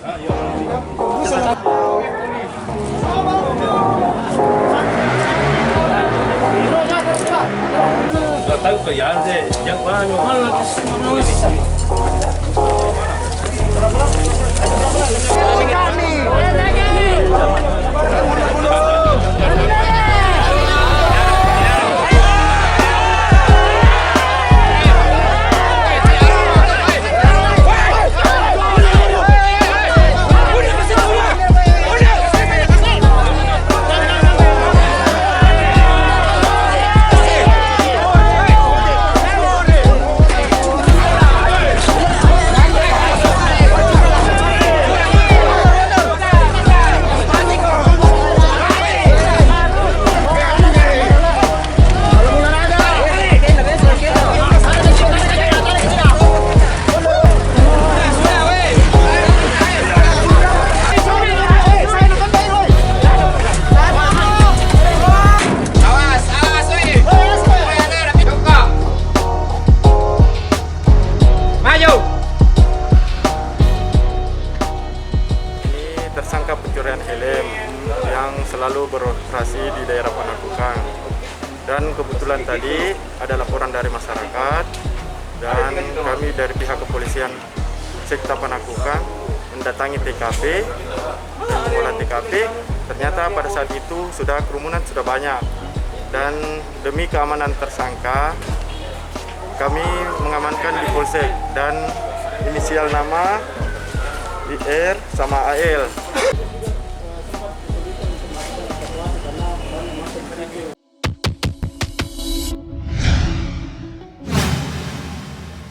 Nggak tahu ke ya deh, yang banyak. Tersangka pencurian helm yang selalu beroperasi di daerah Panakukang, dan kebetulan tadi ada laporan dari masyarakat dan kami dari pihak kepolisian Sekta Panakukang mendatangi TKP dan mengolah TKP. Ternyata pada saat itu kerumunan sudah banyak, dan demi keamanan tersangka kami mengamankan di Polsek dan inisial nama IR sama AL.